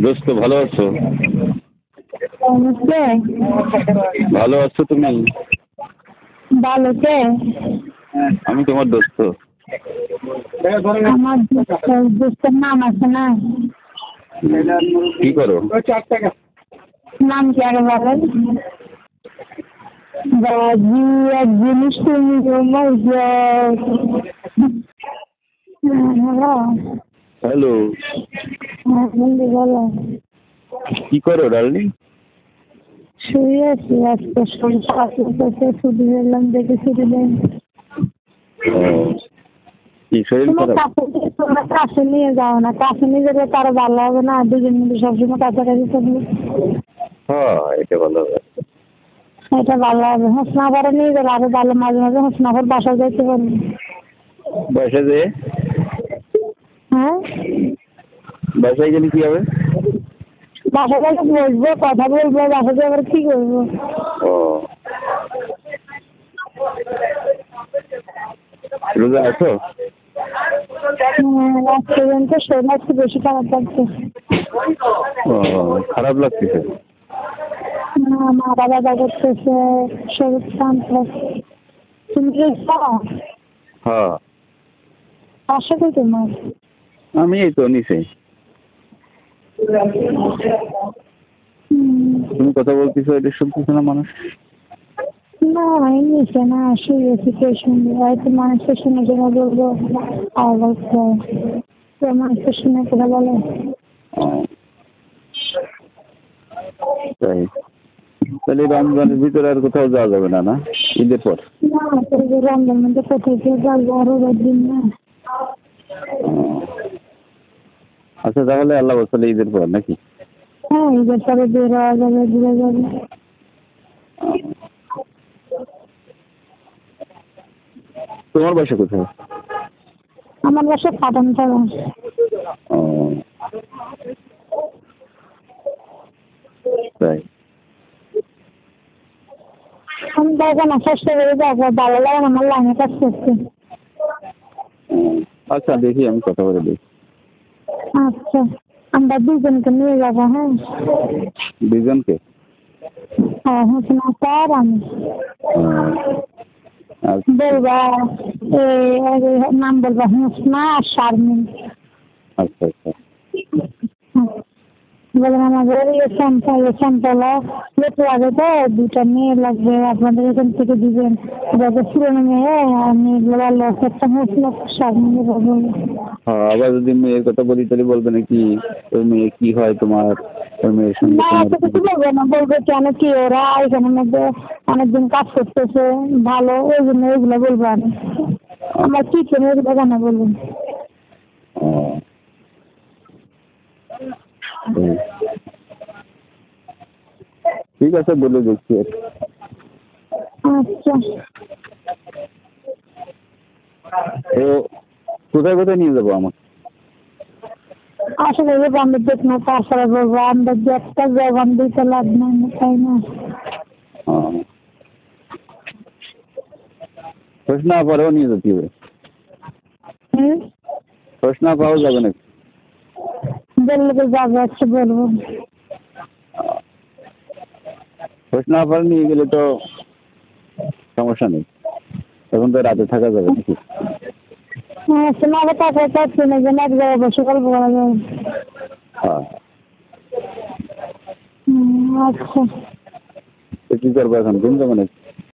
দোস্ত ভালো আছো? কে? ভালো আছো তুমি? ভালো কে? আমি তোমার দোস্ত। আমার দোস্তের নাম আছে না? কি করো? নাম কি আগে বলেন? বাজি এক জিনিস তুমি হ্যালো। হ্যালো, হ্যাঁ বন্ধু বলো। কি করো ডার্লিং? শুয়ে আছি, আজকে শরীর খারাপ লাগতেছে, ছুটি নিলাম, দেখে ছুটি দেন। কি শরীর তোমার খারাপ? তোমরা কাছে নিয়ে যাও না, কাছে নিয়ে গেলে তারও ভালো হবে না, দুজন মিলে সবসময় কাছাকাছি থাকলে হ্যাঁ, এটা ভালো হবে। এটা ভালো হবে। হোসনাবারে নিয়ে গেলে আরো ভালো, মাঝে মাঝে হোসনাবাদ বাসায় যাইতে পারবি। বাসায় যেয়ে হ্যাঁ, বাসায় গেলে কি হবে? বাসায় গেলে বসবো, কথা বলবো, বাসায় গিয়ে আবার কি করবো? ও, রোজা আছো? আজকে পর্যন্ত শরীর একটু বেশি খারাপ লাগছে। ও, খারাপ লাগতেছে? মাথা ব্যথা করতেছে, শরীর শান্ত লাগছে। তুমি কি খাও? হ্যাঁ, পাশে কি তোমার? আমি এই তো নিচে। তুমি কথা বলতেছো, এটা শুনতেছো না মানুষ? না নিচে না, শুয়েছি শুনবে, হয়তো মানুষের শুনে যেটা বলবো আওয়াজ হয়, তো মানুষের শুনে কথা বলে। ও, তাই? তাহলে রমজানের ভিতরে আর কোথাও যাওয়া যাবে না, না ঈদের পর? না তোদের রমজান মধ্যে কোথায় কেউ যাবো, আরো দিন না। ও, আচ্ছা, তাহলে আল্লাহ বছরে ঈদের পর নাকি? হ্যাঁ, ঈদের পরে বের হওয়া যাবে, ঘুরে যাবে। তোমার বাসা কোথায়? আমার বাসা কাটান থাকা। ও, তাই? আমি দেখো না, চেষ্টা করে যাবো, ভালো লাগে না আমার লাইনে কাজ করতে। ও, আচ্ছা, দেখি আমি কথা বলে দেখি। আচ্ছা, আমরা দুজনকে নিয়ে যাবো। হ্যাঁ, দুজনকে? হ্যাঁ হোসনা স্যার আমি ও, আচ্ছা, বলবা, নাম বলবা হোসনা আর শারমিন। আচ্ছা, আচ্ছা। বলেন আমাদের স্যাম্পল লেটে আগে তো দুটা মেয়ে লাগবে, আপনাদের এখান থেকে দিবেন। যাতে পুরোনো মেয়ে আমি বললো একটা হোসনা শারমিন বলবো। হ্যাঁ, আবার যদি মেয়ের কথা বলি তাহলে বলবে নাকি ওই মেয়ে কি হয় তোমার, ওই মেয়ের সঙ্গে না তোমার এত কিছু বলবে না, বলবে কেন কি ওরা এখানের মধ্যে অনেকদিন কাজ করতেছে ভালো, ওই জন্য ওইগুলো বলবো। আমি আমার কি চেনে ওইগুলো কেন বলবেন? ও, ঠিক আছে, বলে দেখছি। আচ্ছা, তো কোথায় কোথায় নিয়ে যাবো আমাকে? আসলে যে বন্ধ দেখবো, তারপরে বলবো আমরা যে একটা জবান দিতে লাভ নাই না, তাই না? প্রশ্ন পরেও নিয়ে যেতে হবে? প্রশ্ন পাওয়া যাবে নাকি? বললে তো যাবো, আচ্ছা বলবো। প্রশ্ন পরে নিয়ে গেলে তো সমস্যা নেই, তখন তো রাতে থাকা যাবে নাকি? হ্যাঁ, শোনাবো, তারপরে তো শুনে যে এক জায়গায় বসে গল্প করা যাবে। হ্যাঁ, আচ্ছা, তো কি করবো এখন, ঘুম যাবো নাকি?